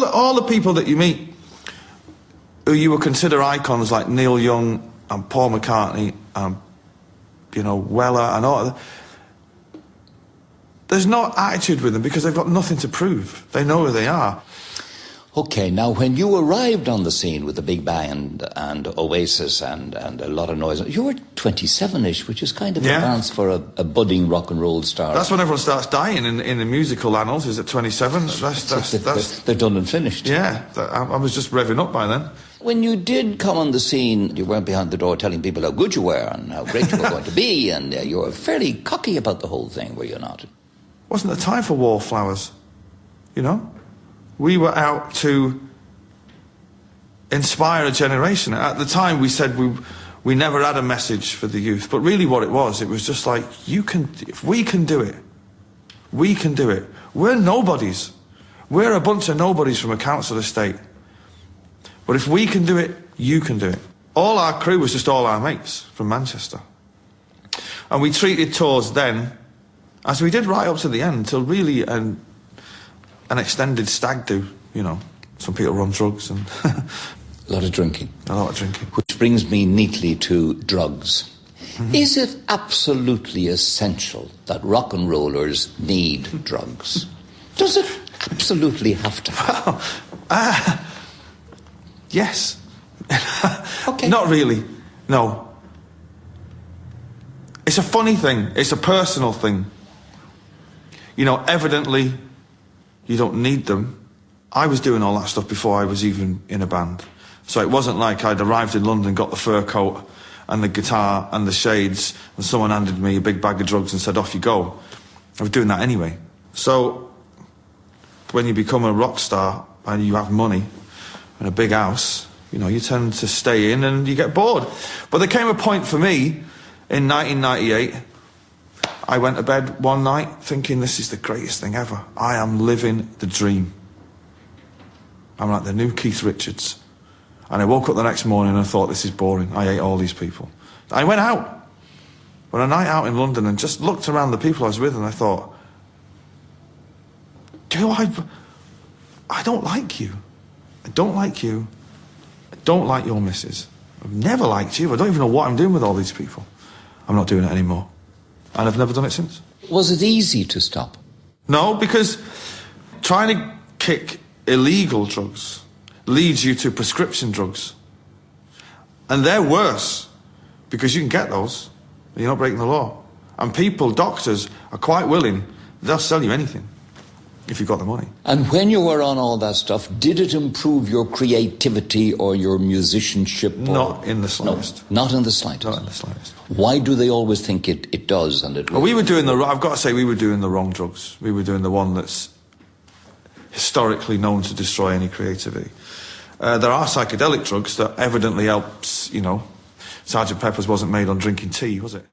All the people that you meet who you would consider icons like Neil Young and Paul McCartney and, you know, Weller and all, there's no attitude with them because they've got nothing to prove. They know who they are. Okay, now when you arrived on the scene with the big band and Oasis and a lot of noise, you were 27-ish, which is kind of advanced for a budding rock and roll star. That's when everyone starts dying in the musical annals, is at 27. They're done and finished. Yeah, I was just revving up by then. When you did come on the scene, you weren't behind the door telling people how good you were and how great you were going to be, and you were fairly cocky about the whole thing, were you not? Wasn't the time for wallflowers, you know? We were out to inspire a generation. At the time, we said we never had a message for the youth, but really what it was just like, if we can do it, we can do it. We're nobodies. We're a bunch of nobodies from a council estate. But if we can do it, you can do it. All our crew was just all our mates from Manchester. And we treated tours then, as we did right up to the end, till really an extended stag do, you know. Some people run drugs and... A lot of drinking. A lot of drinking. Which brings me neatly to drugs. Mm-hmm. Is it absolutely essential that rock and rollers need drugs? Does it absolutely have to? Well, yes. Okay. Not really, no. It's a funny thing. It's a personal thing. You know, evidently... you don't need them. I was doing all that stuff before I was even in a band. So it wasn't like I'd arrived in London, got the fur coat and the guitar and the shades, and someone handed me a big bag of drugs and said, off you go. I was doing that anyway. So when you become a rock star and you have money and a big house, you know, you tend to stay in and you get bored. But there came a point for me in 1998. I went to bed one night thinking, this is the greatest thing ever. I am living the dream. I'm like the new Keith Richards. And I woke up the next morning and I thought, this is boring. I hate all these people. I went out on a night out in London and just looked around the people I was with and I thought, I don't like you. I don't like you. I don't like your missus. I've never liked you. I don't even know what I'm doing with all these people. I'm not doing it anymore. And I've never done it since. Was it easy to stop? No, because trying to kick illegal drugs leads you to prescription drugs. And they're worse, because you can get those, and you're not breaking the law. And people, doctors, are quite willing, they'll sell you anything, if you've got the money. And when you were on all that stuff, did it improve your creativity or your musicianship? Not in the slightest. No, not in the slightest? Not in the slightest. Why do they always think it does? And well, we were doing I've got to say, we were doing the wrong drugs. We were doing the one that's historically known to destroy any creativity. There are psychedelic drugs that evidently helps, you know. Sgt. Pepper's wasn't made on drinking tea, was it?